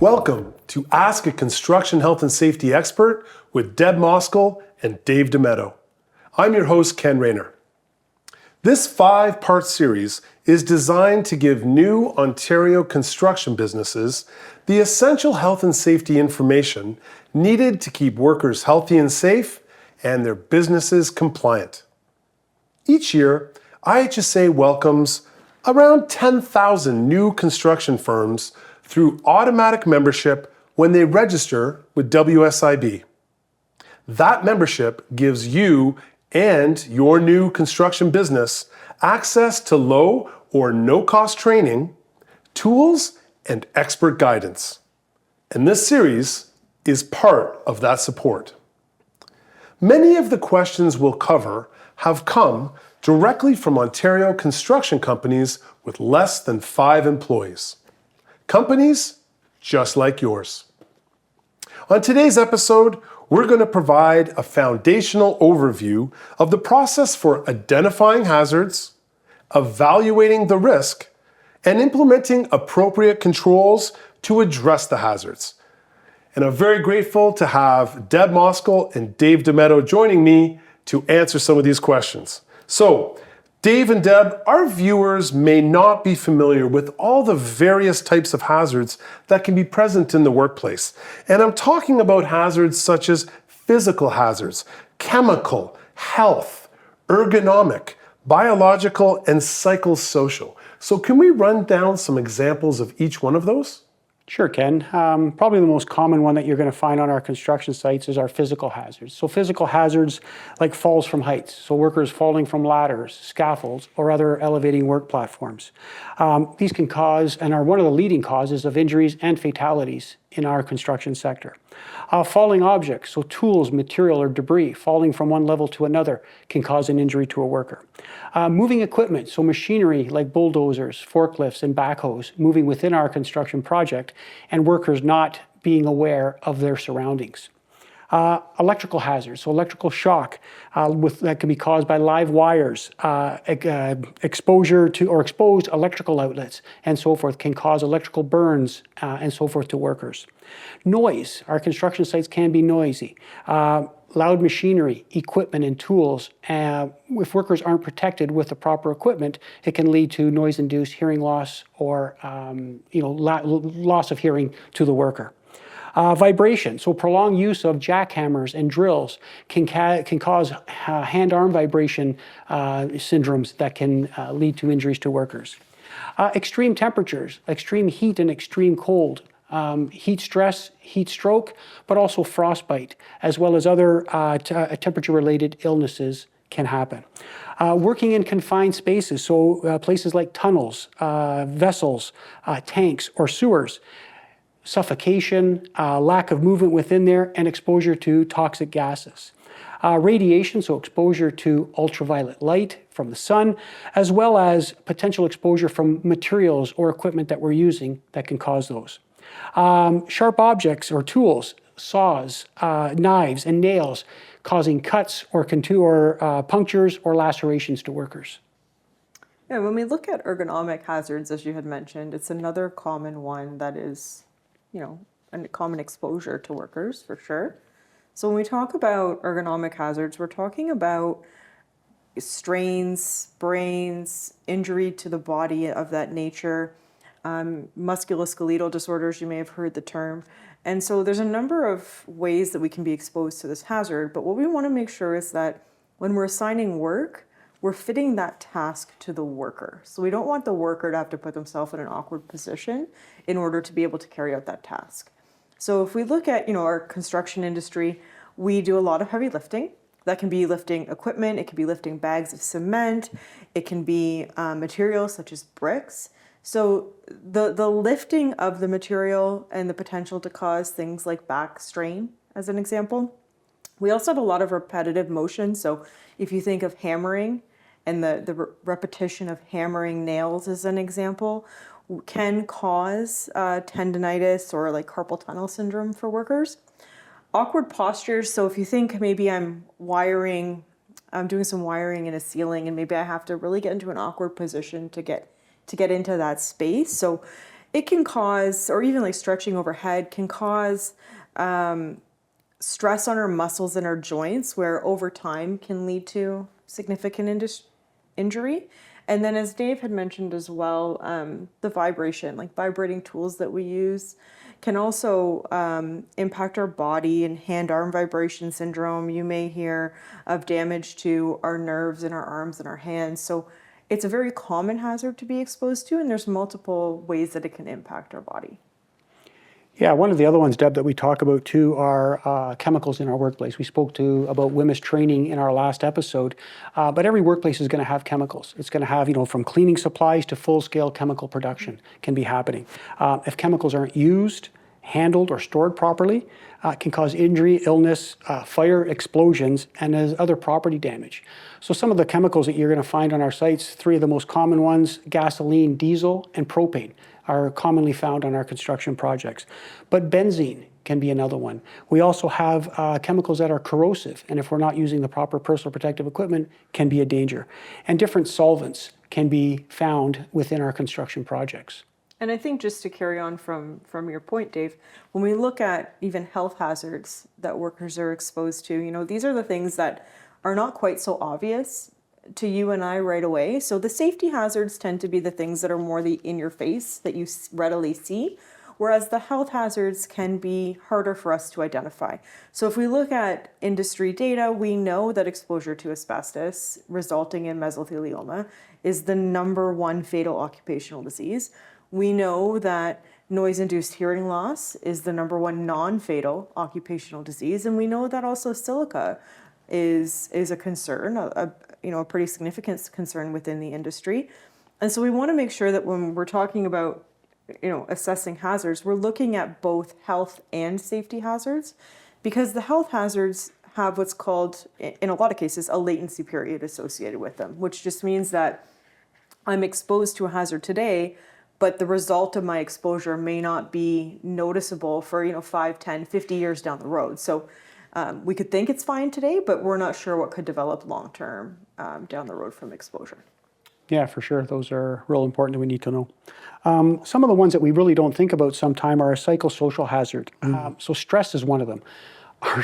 Welcome to Ask a Construction Health and Safety Expert with Deb Moskal and Dave Dametto. I'm your host, Ken Rayner. This 5-part series is designed to give new Ontario construction businesses the essential health and safety information needed to keep workers healthy and safe and their businesses compliant. Each year, IHSA welcomes around 10,000 new construction firms through automatic membership when they register with WSIB. That membership gives you and your new construction business access to low or no-cost training, tools, and expert guidance. And this series is part of that support. Many of the questions we'll cover have come directly from Ontario construction companies with less than 5 employees. Companies just like yours. On today's episode, we're going to provide a foundational overview of the process for identifying hazards, evaluating the risk, and implementing appropriate controls to address the hazards. And I'm very grateful to have Deb Moskal and Dave Dametto joining me to answer some of these questions. So, Dave and Deb, our viewers may not be familiar with all the various types of hazards that can be present in the workplace. And I'm talking about hazards such as physical hazards, chemical, health, ergonomic, biological, and psychosocial. So can we run down some examples of each one of those? Sure, Ken. Probably the most common one that you're going to find on our construction sites is our physical hazards. So physical hazards like falls from heights, so workers falling from ladders, scaffolds, or other elevating work platforms. These can cause and are one of the leading causes of injuries and fatalities in our construction sector. Falling objects, so tools, material, or debris falling from one level to another can cause an injury to a worker. Moving equipment, so machinery like bulldozers, forklifts, and backhoes moving within our construction project and workers not being aware of their surroundings. Electrical hazards, so electrical shock that can be caused by live wires, exposure to or exposed electrical outlets, and so forth can cause electrical burns and so forth to workers. Noise, our construction sites can be noisy. Loud machinery, equipment, and tools. If workers aren't protected with the proper equipment, it can lead to noise-induced hearing loss or loss of hearing to the worker. Vibration, so prolonged use of jackhammers and drills can cause hand-arm vibration syndromes that can lead to injuries to workers. Extreme temperatures, extreme heat and extreme cold, heat stress, heat stroke, but also frostbite, as well as other temperature-related illnesses can happen. Working in confined spaces, so places like tunnels, vessels, tanks, or sewers, suffocation, lack of movement within there, and exposure to toxic gases. Radiation, so exposure to ultraviolet light from the sun, as well as potential exposure from materials or equipment that we're using that can cause those. Sharp objects or tools, saws, knives, and nails, causing cuts or punctures or lacerations to workers. Yeah, when we look at ergonomic hazards, as you had mentioned, it's another common one that is, a common exposure to workers for sure. So when we talk about ergonomic hazards, we're talking about strains, sprains, injury to the body of that nature, musculoskeletal disorders, you may have heard the term. And so there's a number of ways that we can be exposed to this hazard, but what we want to make sure is that when we're assigning work, we're fitting that task to the worker. So we don't want the worker to have to put themselves in an awkward position in order to be able to carry out that task. So if we look at, our construction industry, we do a lot of heavy lifting. That can be lifting equipment, it can be lifting bags of cement, it can be materials such as bricks. So the lifting of the material and the potential to cause things like back strain, as an example. We also have a lot of repetitive motion. So if you think of hammering and the repetition of hammering nails as an example, can cause tendinitis or like carpal tunnel syndrome for workers. Awkward postures. So if you think maybe I'm doing some wiring in a ceiling and maybe I have to really get into an awkward position to get into that space. So it can cause, or even like stretching overhead can cause stress on our muscles and our joints, where over time can lead to significant injury. And then, as Dave had mentioned as well, the vibration, like vibrating tools that we use, can also impact our body, and hand-arm vibration syndrome. You may hear of damage to our nerves in our arms and our hands. So it's a very common hazard to be exposed to, and there's multiple ways that it can impact our body. Yeah, one of the other ones, Deb, that we talk about too are chemicals in our workplace. We spoke about WHMIS training in our last episode, but every workplace is going to have chemicals. It's going to have, from cleaning supplies to full-scale chemical production can be happening. If chemicals aren't used, handled, or stored properly, it can cause injury, illness, fire, explosions, and other property damage. So some of the chemicals that you're going to find on our sites, 3 of the most common ones, gasoline, diesel, and propane, are commonly found on our construction projects. But benzene can be another one. We also have chemicals that are corrosive, and if we're not using the proper personal protective equipment, can be a danger. And different solvents can be found within our construction projects. And I think, just to carry on from your point, Dave, when we look at even health hazards that workers are exposed to, these are the things that are not quite so obvious to you and I right away. So the safety hazards tend to be the things that are more in your face, that you readily see, whereas the health hazards can be harder for us to identify. So if we look at industry data, we know that exposure to asbestos resulting in mesothelioma is the #1 fatal occupational disease. We know that noise-induced hearing loss is the #1 non-fatal occupational disease, and we know that also silica is a concern, a pretty significant concern within the industry. And so we want to make sure that when we're talking about, assessing hazards, we're looking at both health and safety hazards, because the health hazards have what's called, in a lot of cases, a latency period associated with them, which just means that I'm exposed to a hazard today, but the result of my exposure may not be noticeable for 5, 10, 50 years down the road. So we could think it's fine today, but we're not sure what could develop long-term down the road from exposure. Yeah, for sure. Those are real important that we need to know. Some of the ones that we really don't think about sometime are a psychosocial hazard. So stress is one of them.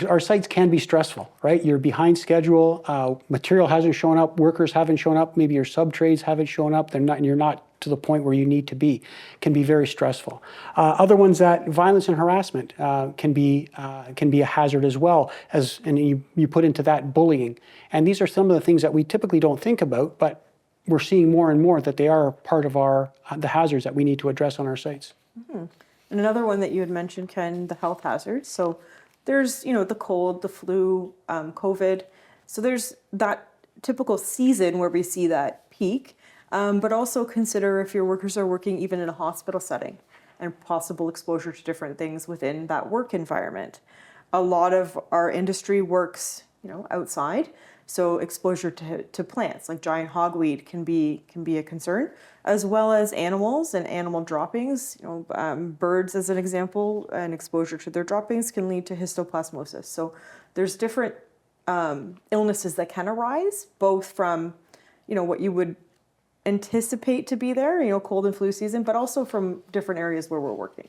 Our sites can be stressful, right? You're behind schedule, material hasn't shown up, workers haven't shown up, maybe your sub-trades haven't shown up, and you're not to the point where you need to be. Can be very stressful. Other ones, that violence and harassment can be a hazard as well, and you put into that bullying. And these are some of the things that we typically don't think about, but we're seeing more and more that they are part of the hazards that we need to address on our sites. Mm-hmm. And another one that you had mentioned, Ken, the health hazards. So there's, the cold, the flu, COVID. So there's that typical season where we see that peak. But also consider if your workers are working even in a hospital setting, and possible exposure to different things within that work environment. A lot of our industry works, outside, so exposure to plants like giant hogweed can be a concern, as well as animals and animal droppings. Birds, as an example, and exposure to their droppings can lead to histoplasmosis. So there's different illnesses that can arise, both from, what you would anticipate to be there, cold and flu season, but also from different areas where we're working.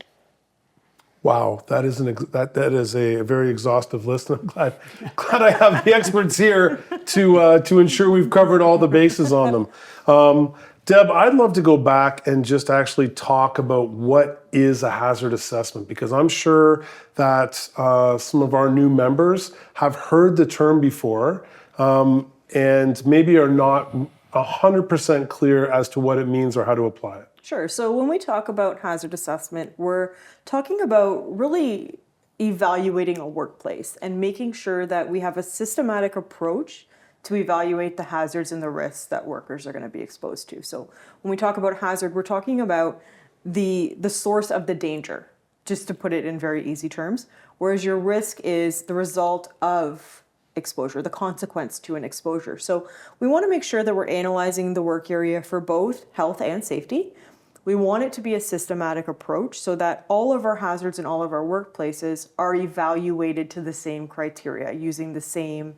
Wow, that is that is a very exhaustive list, and I'm glad I have the experts here to ensure we've covered all the bases on them. Deb, I'd love to go back and just actually talk about what is a hazard assessment, because I'm sure that some of our new members have heard the term before and maybe are not 100% clear as to what it means or how to apply it. Sure. So when we talk about hazard assessment, we're talking about really evaluating a workplace and making sure that we have a systematic approach to evaluate the hazards and the risks that workers are going to be exposed to. So when we talk about hazard, we're talking about the source of the danger, just to put it in very easy terms, whereas your risk is the result of exposure, the consequence to an exposure. So we want to make sure that we're analyzing the work area for both health and safety. We want it to be a systematic approach so that all of our hazards in all of our workplaces are evaluated to the same criteria, using the same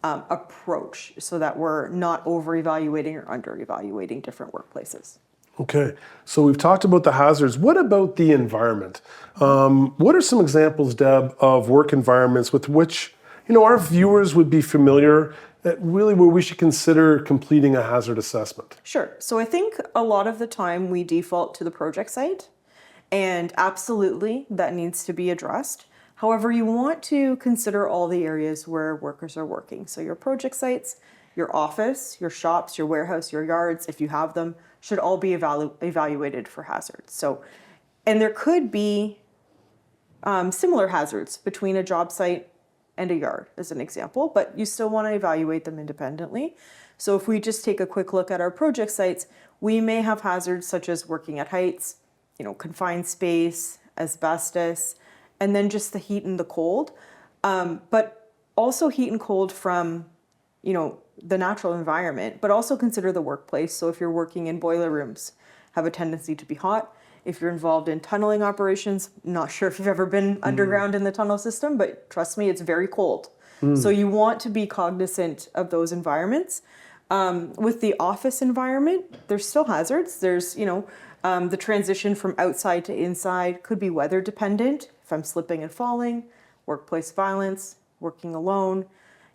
approach, so that we're not over-evaluating or under-evaluating different workplaces. Okay, so we've talked about the hazards. What about the environment? What are some examples, Deb, of work environments with which our viewers would be familiar, that really where we should consider completing a hazard assessment? Sure. So I think a lot of the time we default to the project site, and absolutely that needs to be addressed. However, you want to consider all the areas where workers are working. So your project sites, your office, your shops, your warehouse, your yards, if you have them, should all be evaluated for hazards. So, and there could be similar hazards between a job site and a yard, as an example, but you still want to evaluate them independently. So if we just take a quick look at our project sites, we may have hazards such as working at heights, confined space, asbestos, and then just the heat and the cold. But also heat and cold from, the natural environment, but also consider the workplace. So if you're working in boiler rooms, have a tendency to be hot. If you're involved in tunneling operations, not sure if you've ever been underground in the tunnel system, but trust me, it's very cold. So you want to be cognizant of those environments. With the office environment, there's still hazards. There's, the transition from outside to inside could be weather dependent. If I'm slipping and falling, workplace violence, working alone.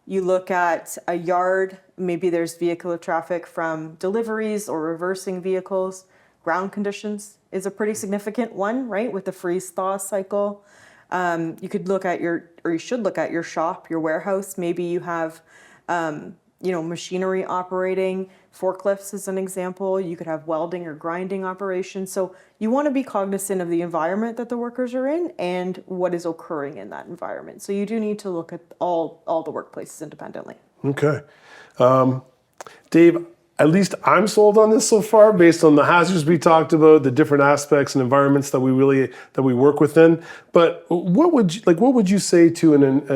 You look at a yard, maybe there's vehicular traffic from deliveries or reversing vehicles. Ground conditions is a pretty significant one, right? With the freeze-thaw cycle. You could look at you should look at your shop, your warehouse. Maybe you have, machinery operating, forklifts as an example. You could have welding or grinding operations. So you want to be cognizant of the environment that the workers are in and what is occurring in that environment. So you do need to look at all the workplaces independently. Okay. Dave, at least I'm sold on this so far based on the hazards we talked about, the different aspects and environments that we work within. But what would you say to an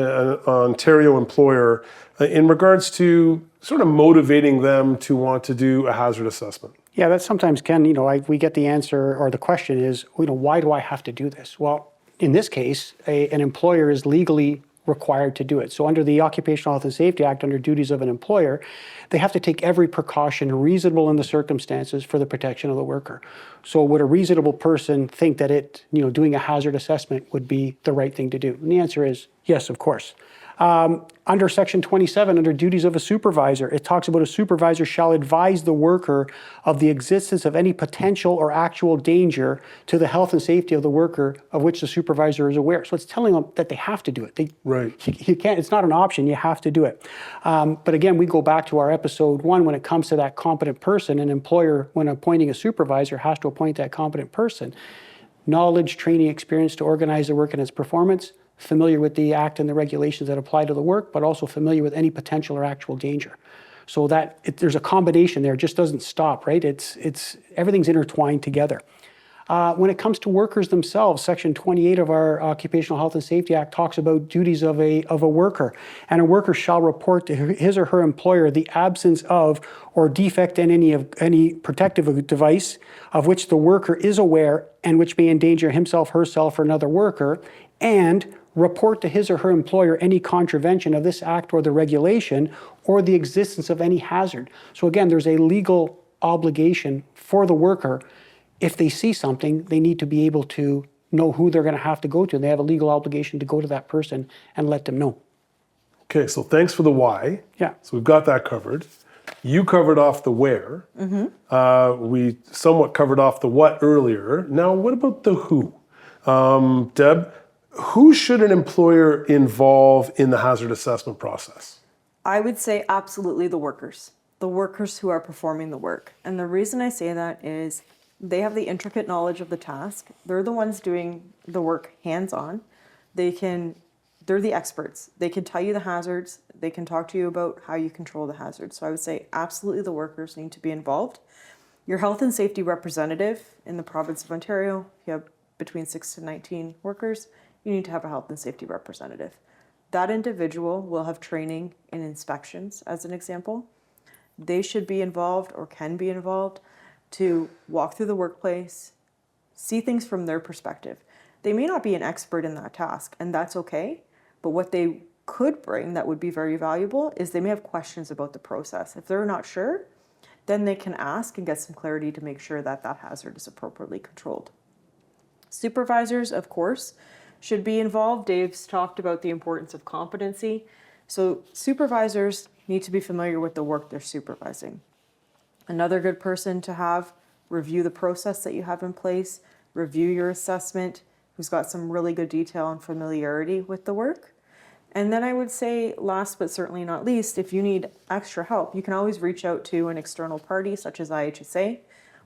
Ontario employer in regards to sort of motivating them to want to do a hazard assessment? Yeah, that sometimes can, we get the answer or the question is, why do I have to do this? Well, in this case, an employer is legally required to do it. So under the Occupational Health and Safety Act, under duties of an employer, they have to take every precaution reasonable in the circumstances for the protection of the worker. So would a reasonable person think that doing a hazard assessment would be the right thing to do? And the answer is yes, of course. Under Section 27, under duties of a supervisor, it talks about a supervisor shall advise the worker of the existence of any potential or actual danger to the health and safety of the worker of which the supervisor is aware. So it's telling them that they have to do it. Right. You can't, it's not an option, you have to do it. But again, we go back to our episode 1 when it comes to that competent person. An employer, when appointing a supervisor, has to appoint that competent person. Knowledge, training, experience to organize the work and its performance, familiar with the act and the regulations that apply to the work, but also familiar with any potential or actual danger. So that there's a combination there. It just doesn't stop, right? It's everything's intertwined together. When it comes to workers themselves, Section 28 of our Occupational Health and Safety Act talks about duties of a worker. And a worker shall report to his or her employer the absence of or defect in any protective device of which the worker is aware and which may endanger himself, herself, or another worker, and report to his or her employer any contravention of this act or the regulation or the existence of any hazard. So again, there's a legal obligation for the worker. If they see something, they need to be able to know who they're going to have to go to. They have a legal obligation to go to that person and let them know. Okay, so thanks for the why. Yeah. So we've got that covered. You covered off the where. We somewhat covered off the what earlier. Now, what about the who? Deb, who should an employer involve in the hazard assessment process? I would say absolutely the workers who are performing the work. And the reason I say that is they have the intricate knowledge of the task. They're the ones doing the work hands-on. They're the experts. They can tell you the hazards. They can talk to you about how you control the hazards. So I would say absolutely the workers need to be involved. Your health and safety representative in the province of Ontario, if you have between 6 to 19 workers, you need to have a health and safety representative. That individual will have training in inspections, as an example. They should be involved or can be involved to walk through the workplace, see things from their perspective. They may not be an expert in that task, and that's okay, but what they could bring that would be very valuable is they may have questions about the process. If they're not sure, then they can ask and get some clarity to make sure that that hazard is appropriately controlled. Supervisors, of course, should be involved. Dave's talked about the importance of competency. So supervisors need to be familiar with the work they're supervising. Another good person to have review the process that you have in place, review your assessment, who's got some really good detail and familiarity with the work. And then I would say, last but certainly not least, if you need extra help, you can always reach out to an external party such as IHSA.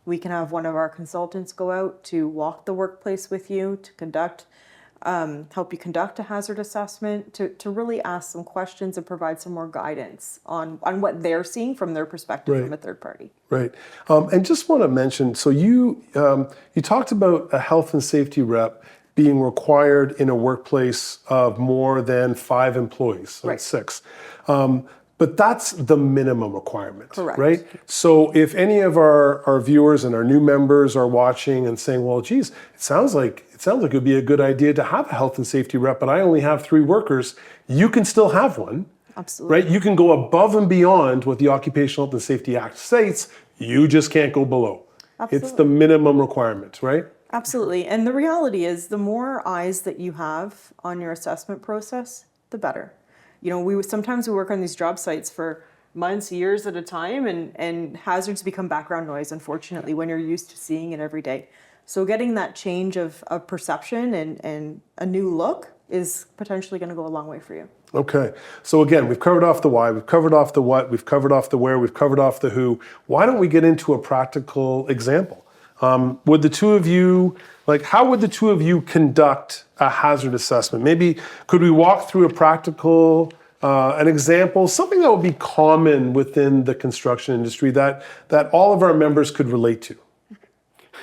We can have one of our consultants go out to walk the workplace with you, to conduct, help you conduct a hazard assessment, to really ask some questions and provide some more guidance on what they're seeing from their perspective Right. from a third party. Right. And just want to mention, so you talked about a health and safety rep being required in a workplace of more than 5 employees, so Right. 6. But that's the minimum requirement, Correct. right? So if any of our viewers and our new members are watching and saying, well, geez, it sounds like it would be a good idea to have a health and safety rep, but I only have 3 workers, you can still have one. Absolutely. Right? You can go above and beyond what the Occupational Health and Safety Act states. You just can't go below. It's the minimum requirement, right? Absolutely. And the reality is, the more eyes that you have on your assessment process, the better. You know, sometimes we work on these job sites for months, years at a time, and hazards become background noise, unfortunately, when you're used to seeing it every day. So getting that change of perception and a new look is potentially going to go a long way for you. Okay. So again, we've covered off the why, we've covered off the what, we've covered off the where, we've covered off the who. Why don't we get into a practical example? Would the two of you, how would the two of you conduct a hazard assessment? Maybe could we walk through a practical, an example, something that would be common within the construction industry that all of our members could relate to?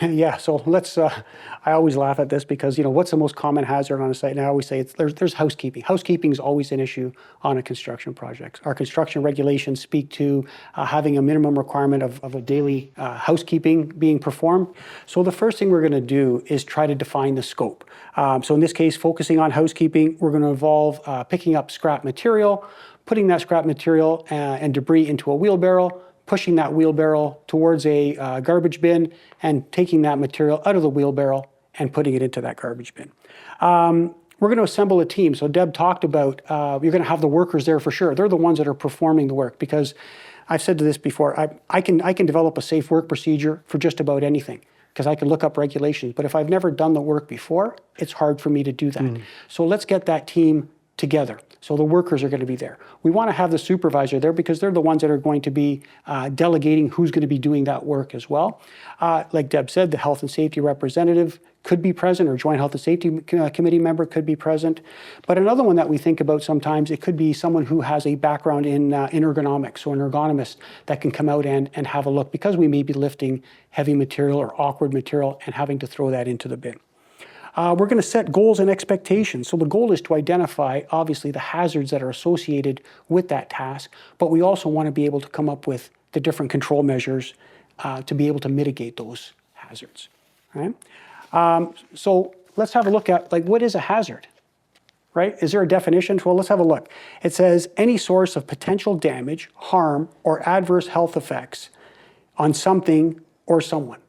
Yeah, so let's, I always laugh at this because, what's the most common hazard on a site? And I always say there's housekeeping. Housekeeping is always an issue on a construction project. Our construction regulations speak to having a minimum requirement of a daily housekeeping being performed. So the first thing we're going to do is try to define the scope. So in this case, focusing on housekeeping, we're going to involve picking up scrap material, putting that scrap material and debris into a wheelbarrow, pushing that wheelbarrow towards a garbage bin and taking that material out of the wheelbarrow and putting it into that garbage bin. We're going to assemble a team. So Deb talked about you're going to have the workers there for sure. They're the ones that are performing the work, because I've said to this before, I can develop a safe work procedure for just about anything, because I can look up regulations. But if I've never done the work before, it's hard for me to do that. So let's get that team together. So the workers are going to be there. We want to have the supervisor there because they're the ones that are going to be delegating who's going to be doing that work as well. Like Deb said, the health and safety representative could be present, or joint health and safety committee member could be present. But another one that we think about sometimes, it could be someone who has a background in ergonomics, so an ergonomist that can come out and have a look, because we may be lifting heavy material or awkward material and having to throw that into the bin. We're going to set goals and expectations. So the goal is to identify, obviously, the hazards that are associated with that task, but we also want to be able to come up with the different control measures to be able to mitigate those hazards. Right? So let's have a look at, what is a hazard? Right? Is there a definition? Well, let's have a look. It says any source of potential damage, harm, or adverse health effects on something or someone.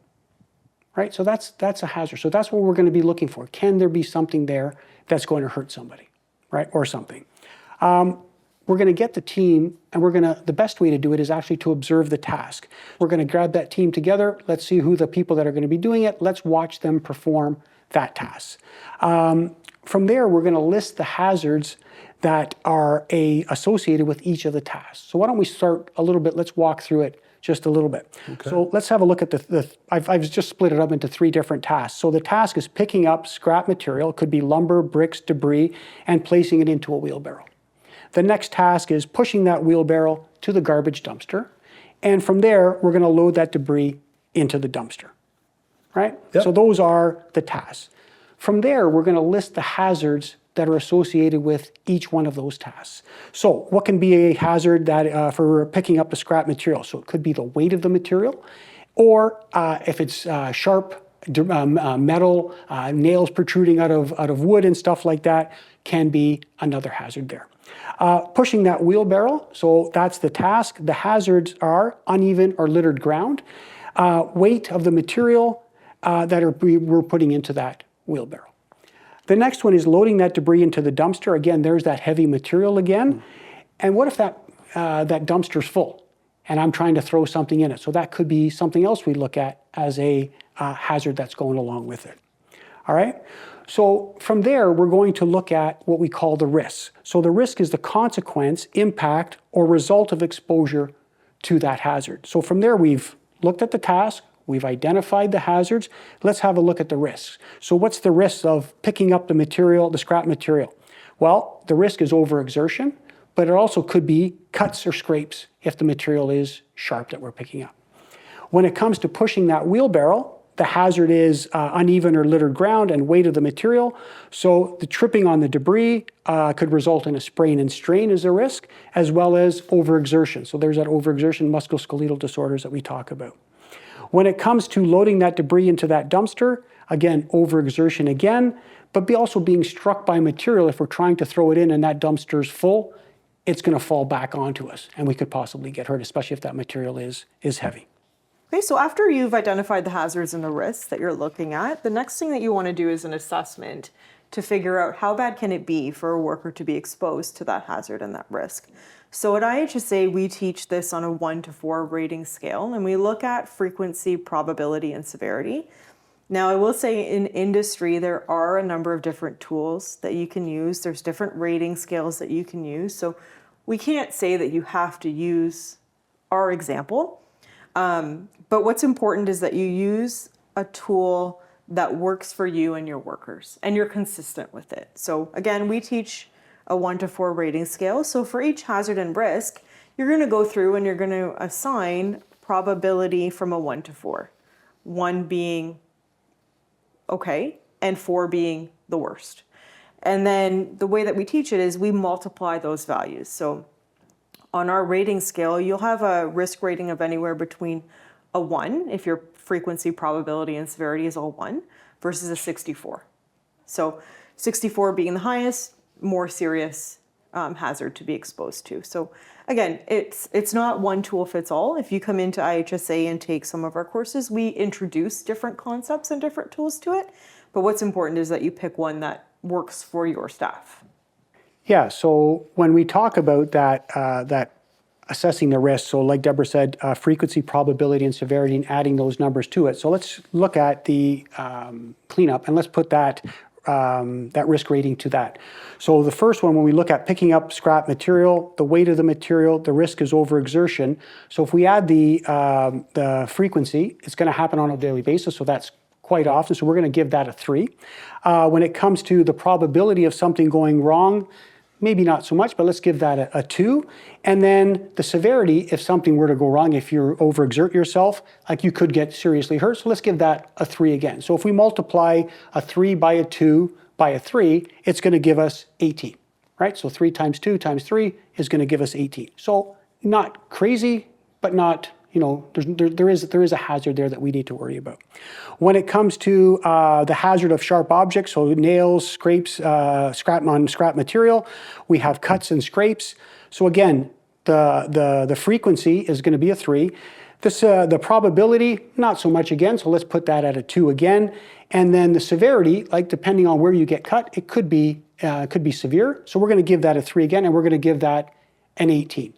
Right? So that's a hazard. So that's what we're going to be looking for. Can there be something there that's going to hurt somebody, right? Or something. We're going to get the team, and the best way to do it is actually to observe the task. We're going to grab that team together. Let's see who the people that are going to be doing it. Let's watch them perform that task. From there, we're going to list the hazards that are associated with each of the tasks. So why don't we start a little bit, let's walk through it just a little bit. Okay. So let's have a look at I've just split it up into 3 different tasks. So the task is picking up scrap material, it could be lumber, bricks, debris, and placing it into a wheelbarrow. The next task is pushing that wheelbarrow to the garbage dumpster. And from there, we're going to load that debris into the dumpster. Right? Yep. So those are the tasks. From there, we're going to list the hazards that are associated with each one of those tasks. So what can be a hazard that for picking up the scrap material? So it could be the weight of the material, or if it's sharp metal, nails protruding out of wood and stuff like that can be another hazard there. Pushing that wheelbarrow, so that's the task. The hazards are uneven or littered ground, weight of the material that we're putting into that wheelbarrow. The next one is loading that debris into the dumpster. Again, there's that heavy material again. And what if that dumpster's full and I'm trying to throw something in it? So that could be something else we look at as a hazard that's going along with it. All right? So from there, we're going to look at what we call the risks. So the risk is the consequence, impact, or result of exposure to that hazard. So from there, we've looked at the task, we've identified the hazards. Let's have a look at the risks. So what's the risk of picking up the material, the scrap material? Well, the risk is overexertion, but it also could be cuts or scrapes if the material is sharp that we're picking up. When it comes to pushing that wheelbarrow, the hazard is uneven or littered ground and weight of the material. So the tripping on the debris could result in a sprain and strain as a risk, as well as overexertion. So there's that overexertion, musculoskeletal disorders that we talk about. When it comes to loading that debris into that dumpster, again, overexertion again, but also being struck by material. If we're trying to throw it in and that dumpster's full, it's going to fall back onto us and we could possibly get hurt, especially if that material is heavy. Okay, so after you've identified the hazards and the risks that you're looking at, the next thing that you want to do is an assessment to figure out how bad can it be for a worker to be exposed to that hazard and that risk. So at IHSA, we teach this on a 1 to 4 rating scale, and we look at frequency, probability, and severity. Now, I will say in industry, there are a number of different tools that you can use. There's different rating scales that you can use. So we can't say that you have to use our example. But what's important is that you use a tool that works for you and your workers, and you're consistent with it. So again, we teach a 1 to 4 rating scale. So for each hazard and risk, you're going to go through and you're going to assign probability from a 1 to 4. 1 being okay, and 4 being the worst. And then the way that we teach it is we multiply those values. So on our rating scale, you'll have a risk rating of anywhere between a 1, if your frequency, probability, and severity is all 1, versus a 64. So 64 being the highest, more serious hazard to be exposed to. So again, it's not one tool fits all. If you come into IHSA and take some of our courses, we introduce different concepts and different tools to it. But what's important is that you pick one that works for your staff. Yeah, so when we talk about that assessing the risk, so like Deborah said, frequency, probability, and severity, and adding those numbers to it. So let's look at the cleanup, and let's put that risk rating to that. So the first one, when we look at picking up scrap material, the weight of the material, the risk is overexertion. So if we add the frequency, it's going to happen on a daily basis, so that's quite often, so we're going to give that a 3. When it comes to the probability of something going wrong, maybe not so much, but let's give that a 2. And then the severity, if something were to go wrong, if you overexert yourself, like you could get seriously hurt, so let's give that a 3 again. So if we multiply a 3 by a 2 by a 3, it's going to give us 18, right? So 3 times 2 times 3 is going to give us 18. So not crazy, but not, you know, there is a hazard there that we need to worry about. When it comes to the hazard of sharp objects, so nails, scrapes, scrap material, we have cuts and scrapes. So again, the frequency is going to be a 3. The probability, not so much again, so let's put that at a 2 again. And then the severity, like depending on where you get cut, it could be severe. So we're going to give that a 3 again, and we're going to give that an 18.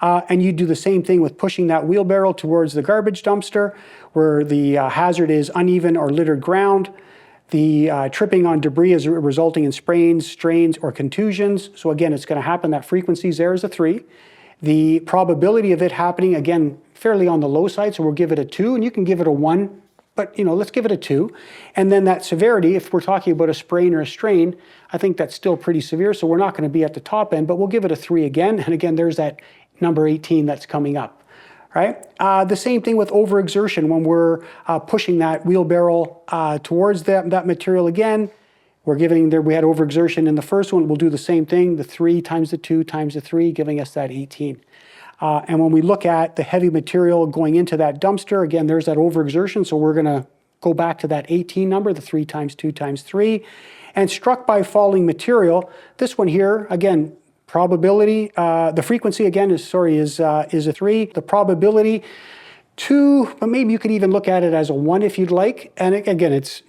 And you do the same thing with pushing that wheelbarrow towards the garbage dumpster, where the hazard is uneven or littered ground. The tripping on debris is resulting in sprains, strains, or contusions. So again, it's going to happen. That frequency is there as a 3. The probability of it happening, again, fairly on the low side, so we'll give it a 2, and you can give it a 1, but you know, let's give it a 2. And then that severity, if we're talking about a sprain or a strain, I think that's still pretty severe, so we're not going to be at the top end, but we'll give it a 3 again. And again, there's that number 18 that's coming up, right? The same thing with overexertion when we're pushing that wheelbarrow towards that material again. We're giving there, we had overexertion in the first one, we'll do the same thing, the 3 times the 2 times the 3, giving us that 18. And when we look at the heavy material going into that dumpster, again, there's that overexertion, so we're gonna go back to that 18 number, the 3 times 2 times 3. And struck by falling material, this one here, again, probability, the frequency again is a 3. The probability, 2, but maybe you could even look at it as a 1 if you'd like. And again, it's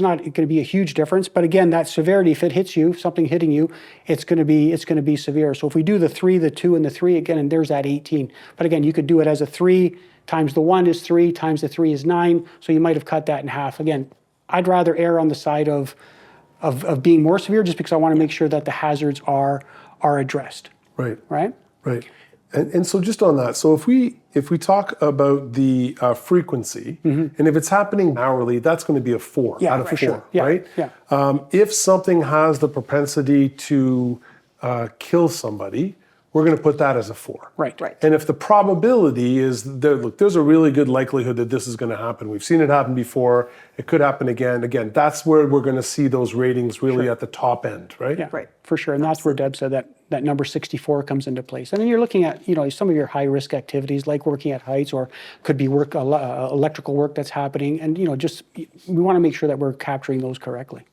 not going to be a huge difference, but again, that severity, if it hits you, something hitting you, it's going to be severe. So if we do the 3, the 2, and the 3 again, and there's that 18. But again, you could do it as a 3 times the 1 is 3 times the 3 is 9. So you might have cut that in half. Again, I'd rather err on the side of being more severe, just because I want to make sure that the hazards are addressed. Right. Right. Right. And so just on that, so if we talk about the frequency, and if it's happening hourly, that's going to be a 4 out of 4, sure. Yeah, right? yeah. If something has the propensity to kill somebody, we're going to put that as a 4. Right. Right. And if the probability is there, look, there's a really good likelihood that this is going to happen. We've seen it happen before. It could happen again. Again, that's where we're going to see those ratings really at the top end, right? Yeah, Right. for sure. And that's where Deb said that number 64 comes into place. And then you're looking at, some of your high risk activities like working at heights, or could be electrical work that's happening. And, just we want to make sure that we're capturing those correctly.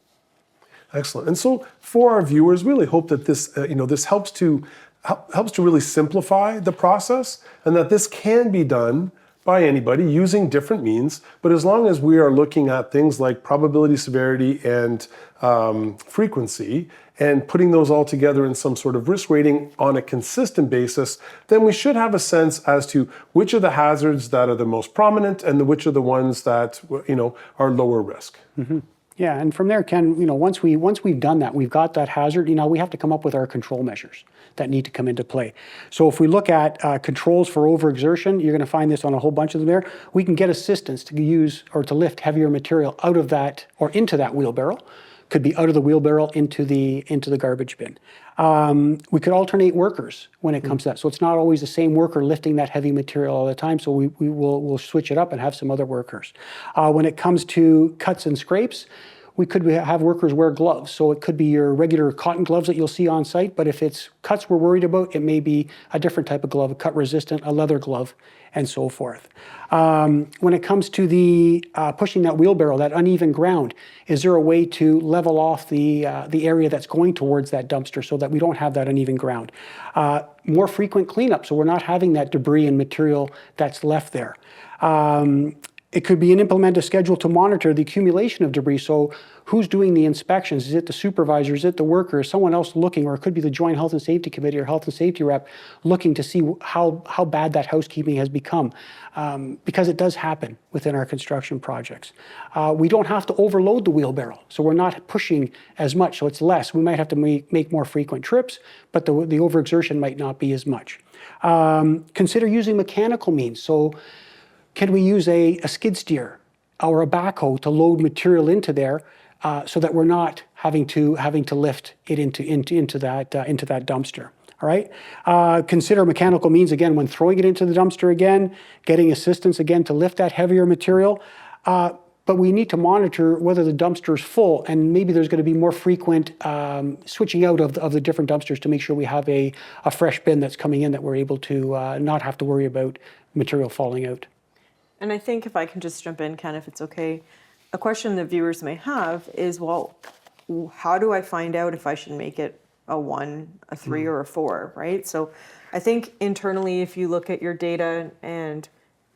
Excellent. And so for our viewers, really hope that this, this helps to really simplify the process, and that this can be done by anybody using different means. But as long as we are looking at things like probability, severity, and frequency, and putting those all together in some sort of risk rating on a consistent basis, then we should have a sense as to which are the hazards that are the most prominent and which are the ones that are lower risk. Mm-hmm. Yeah, and from there, Ken, once we've done that, we've got that hazard, we have to come up with our control measures that need to come into play. So if we look at controls for overexertion, you're going to find this on a whole bunch of them there. We can get assistance to use or to lift heavier material out of that or into that wheelbarrow. Could be out of the wheelbarrow into the garbage bin. We could alternate workers when it comes to that. So it's not always the same worker lifting that heavy material all the time. So we'll switch it up and have some other workers. When it comes to cuts and scrapes, we could have workers wear gloves. So it could be your regular cotton gloves that you'll see on site, but if it's cuts we're worried about, it may be a different type of glove, a cut resistant, a leather glove, and so forth. When it comes to the pushing that wheelbarrow, that uneven ground, is there a way to level off the area that's going towards that dumpster so that we don't have that uneven ground? More frequent cleanup, so we're not having that debris and material that's left there. It could be implement a schedule to monitor the accumulation of debris. So who's doing the inspections? Is it the supervisor? Is it the worker? Is someone else looking? Or it could be the Joint Health and Safety Committee or Health and Safety rep looking to see how bad that housekeeping has become. Because it does happen within our construction projects. We don't have to overload the wheelbarrow. So we're not pushing as much, so it's less. We might have to make more frequent trips, but the overexertion might not be as much. Consider using mechanical means. So can we use a skid steer or a backhoe to load material into there so that we're not having to lift it into that dumpster? All right. Consider mechanical means again when throwing it into the dumpster again, getting assistance again to lift that heavier material. But we need to monitor whether the dumpster is full, and maybe there's going to be more frequent switching out of the different dumpsters to make sure we have a fresh bin that's coming in that we're able to not have to worry about material falling out. And I think if I can just jump in, Ken, if it's okay, a question that viewers may have is, well, how do I find out if I should make it a 1, a 3, or a 4, right? So I think internally, if you look at your data and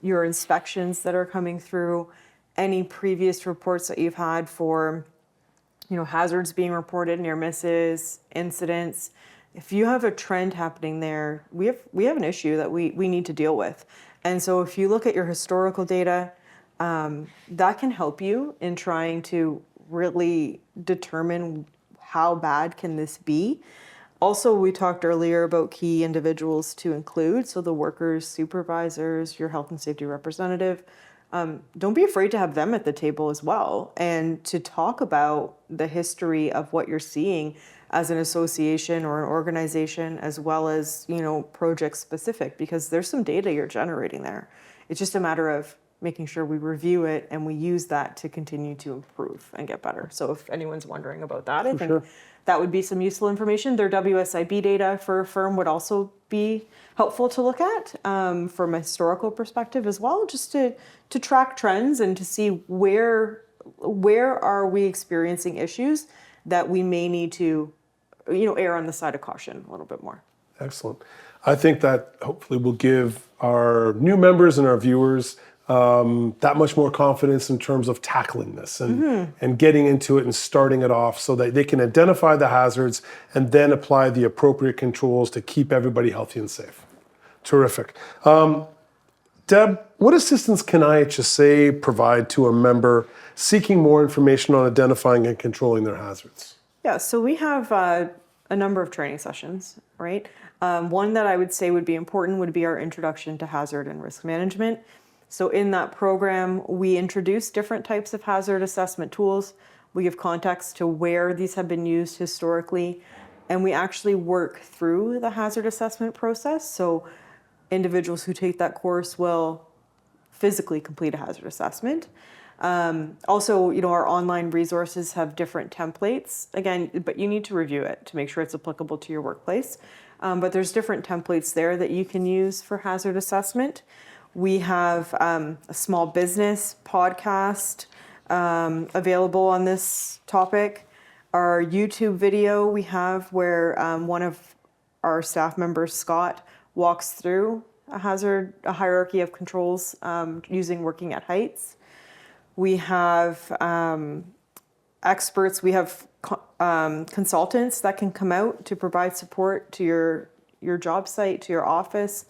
your inspections that are coming through, any previous reports that you've had for, hazards being reported, near misses, incidents, if you have a trend happening there, we have an issue that we need to deal with. And so if you look at your historical data, that can help you in trying to really determine how bad can this be. Also, we talked earlier about key individuals to include, so the workers, supervisors, your health and safety representative. Don't be afraid to have them at the table as well, and to talk about the history of what you're seeing as an association or an organization, as well as project specific, because there's some data you're generating there. It's just a matter of making sure we review it and we use that to continue to improve and get better. So if anyone's wondering about that, I think sure. that would be some useful information. Their WSIB data for a firm would also be helpful to look at from a historical perspective as well, just to track trends and to see where are we experiencing issues that we may need to, err on the side of caution a little bit more. Excellent. I think that hopefully will give our new members and our viewers that much more confidence in terms of tackling this and getting into it and starting it off so that they can identify the hazards and then apply the appropriate controls to keep everybody healthy and safe. Terrific. Deb, what assistance can IHSA provide to a member seeking more information on identifying and controlling their hazards? Yeah, so we have a number of training sessions, right? One that I would say would be important would be our Introduction to Hazard and Risk Management. So in that program, we introduce different types of hazard assessment tools. We give context to where these have been used historically, and we actually work through the hazard assessment process. So individuals who take that course will physically complete a hazard assessment. Also, our online resources have different templates, again, but you need to review it to make sure it's applicable to your workplace. But there's different templates there that you can use for hazard assessment. We have a small business podcast available on this topic. Our YouTube video we have where one of our staff members, Scott, walks through a hierarchy of controls using working at heights. We have experts, we have consultants that can come out to provide support to your job site, to your office,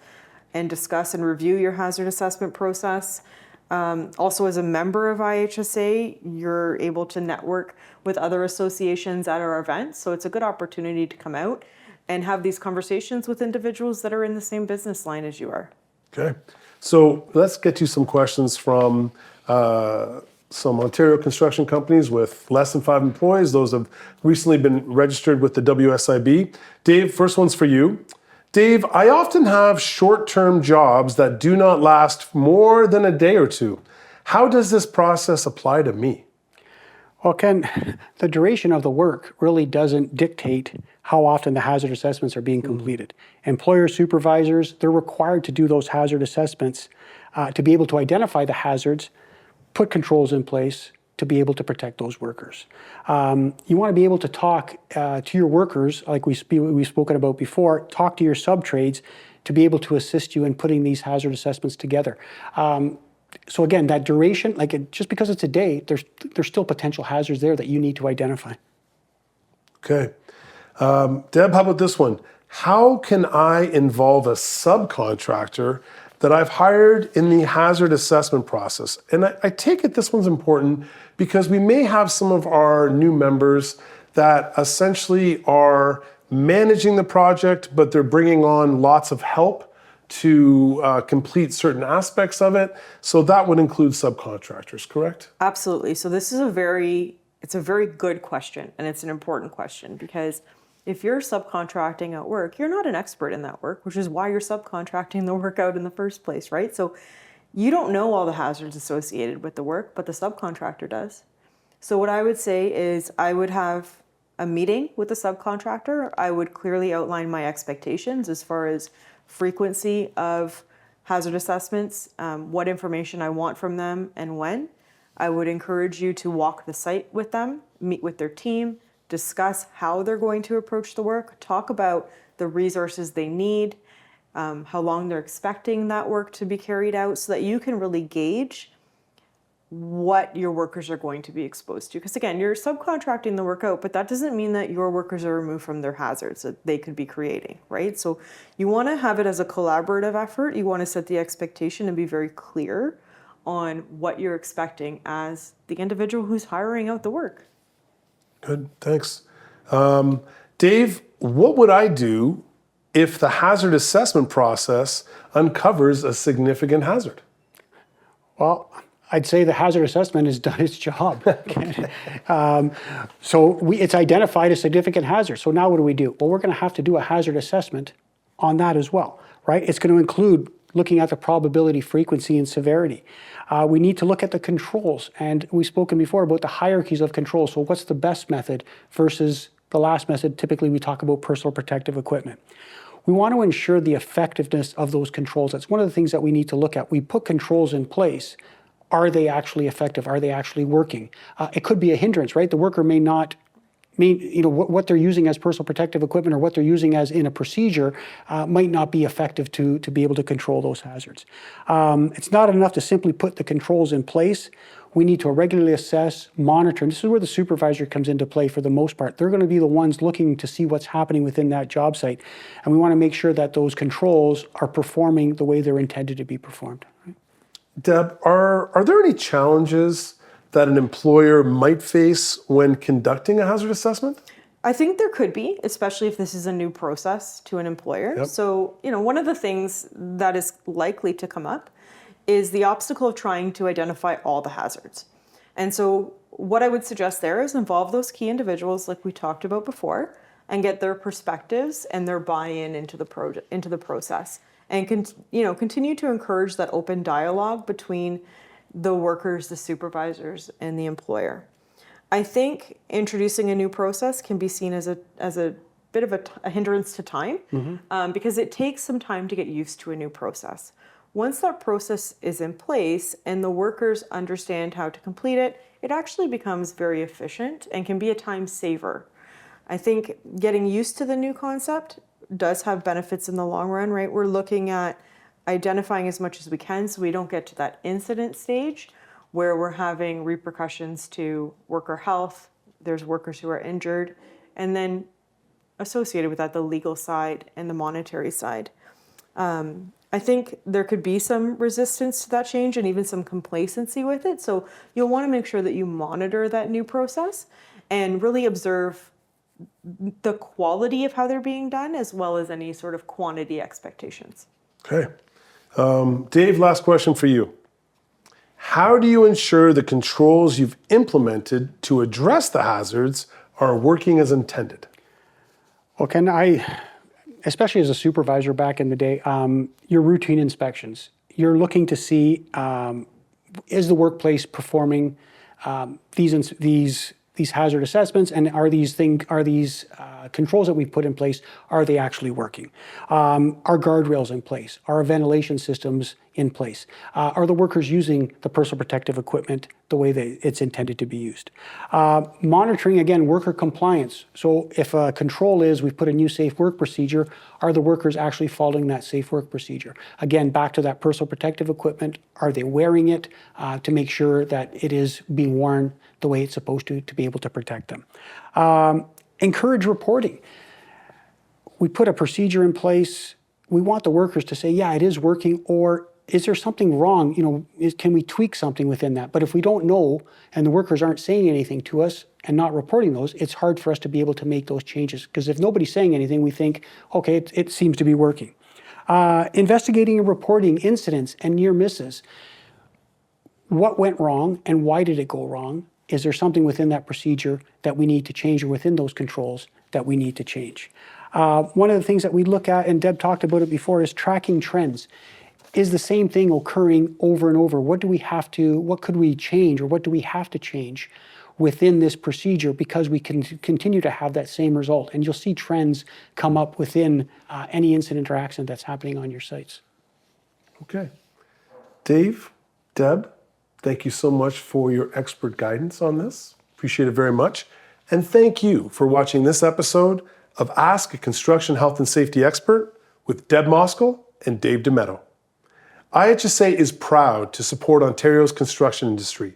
and discuss and review your hazard assessment process. Also, as a member of IHSA, you're able to network with other associations at our events. So it's a good opportunity to come out and have these conversations with individuals that are in the same business line as you are. Okay. So let's get to some questions from some Ontario construction companies with less than 5 employees. Those have recently been registered with the WSIB. Dave, first one's for you. Dave, I often have short-term jobs that do not last more than a day or two. How does this process apply to me? Well, Ken, the duration of the work really doesn't dictate how often the hazard assessments are being completed. Employer supervisors, they're required to do those hazard assessments to be able to identify the hazards, put controls in place to be able to protect those workers. You want to be able to talk to your workers, like we've spoken about before, talk to your sub-trades to be able to assist you in putting these hazard assessments together. So again, that duration, just because it's a day, there's still potential hazards there that you need to identify. Okay. Deb, how about this one? How can I involve a subcontractor that I've hired in the hazard assessment process? And I take it this one's important because we may have some of our new members that essentially are managing the project, but they're bringing on lots of help to complete certain aspects of it. So that would include subcontractors, correct? Absolutely. So this is a very good question, and it's an important question because if you're subcontracting at work, you're not an expert in that work, which is why you're subcontracting the work out in the first place, right? So you don't know all the hazards associated with the work, but the subcontractor does. So what I would say is I would have a meeting with the subcontractor. I would clearly outline my expectations as far as frequency of hazard assessments, what information I want from them and when. I would encourage you to walk the site with them, meet with their team, discuss how they're going to approach the work, talk about the resources they need, how long they're expecting that work to be carried out so that you can really gauge what your workers are going to be exposed to. Because again, you're subcontracting the work out, but that doesn't mean that your workers are removed from their hazards that they could be creating, right? So you want to have it as a collaborative effort. You want to set the expectation and be very clear on what you're expecting as the individual who's hiring out the work. Good, thanks. Dave, what would I do if the hazard assessment process uncovers a significant hazard? Well, I'd say the hazard assessment has done its job. So it's identified a significant hazard. So now what do we do? Well, we're going to have to do a hazard assessment on that as well, right? It's going to include looking at the probability, frequency, and severity. We need to look at the controls, and we've spoken before about the hierarchies of control. So what's the best method versus the last method? Typically, we talk about personal protective equipment. We want to ensure the effectiveness of those controls. That's one of the things that we need to look at. We put controls in place. Are they actually effective? Are they actually working? It could be a hindrance, right? The worker may not what they're using as personal protective equipment or what they're using as in a procedure might not be effective to be able to control those hazards. It's not enough to simply put the controls in place. We need to regularly assess, monitor, and this is where the supervisor comes into play for the most part. They're going to be the ones looking to see what's happening within that job site. And we want to make sure that those controls are performing the way they're intended to be performed. Deb, are there any challenges that an employer might face when conducting a hazard assessment? I think there could be, especially if this is a new process to an employer. Yep. So, one of the things that is likely to come up is the obstacle of trying to identify all the hazards. And so what I would suggest there is involve those key individuals like we talked about before and get their perspectives and their buy-in into the process. And continue to encourage that open dialogue between the workers, the supervisors, and the employer. I think introducing a new process can be seen as a bit of a hindrance to time because it takes some time to get used to a new process. Once that process is in place and the workers understand how to complete it, it actually becomes very efficient and can be a time saver. I think getting used to the new concept does have benefits in the long run, right? We're looking at identifying as much as we can so we don't get to that incident stage where we're having repercussions to worker health, there's workers who are injured, and then associated with that, the legal side and the monetary side. I think there could be some resistance to that change and even some complacency with it. So you'll want to make sure that you monitor that new process and really observe the quality of how they're being done as well as any sort of quantity expectations. Okay. Dave, last question for you. How do you ensure the controls you've implemented to address the hazards are working as intended? Well, Ken, especially as a supervisor back in the day, your routine inspections, you're looking to see, is the workplace performing these hazard assessments, and are these controls that we've put in place, are they actually working? Are guardrails in place? Are ventilation systems in place? Are the workers using the personal protective equipment the way that it's intended to be used? Monitoring, again, worker compliance. So if a control is, we've put a new safe work procedure, are the workers actually following that safe work procedure? Again, back to that personal protective equipment, are they wearing it to make sure that it is being worn the way it's supposed to be able to protect them? Encourage reporting. We put a procedure in place. We want the workers to say, yeah, it is working, or is there something wrong? Can we tweak something within that? But if we don't know and the workers aren't saying anything to us and not reporting those, it's hard for us to be able to make those changes. Because if nobody's saying anything, we think, okay, it seems to be working. Investigating and reporting incidents and near misses. What went wrong and why did it go wrong? Is there something within that procedure that we need to change, or within those controls that we need to change? One of the things that we look at, and Deb talked about it before, is tracking trends. Is the same thing occurring over and over? What could we change, or what do we have to change within this procedure because we can continue to have that same result? And you'll see trends come up within any incident or accident that's happening on your sites. Okay. Dave, Deb, thank you so much for your expert guidance on this. Appreciate it very much. And thank you for watching this episode of Ask a Construction Health and Safety Expert with Deb Moskal and Dave Dametto. IHSA is proud to support Ontario's construction industry,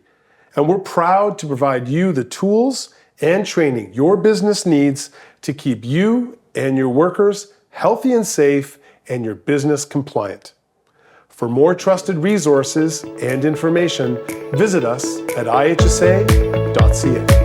and we're proud to provide you the tools and training your business needs to keep you and your workers healthy and safe and your business compliant. For more trusted resources and information, visit us at IHSA.ca.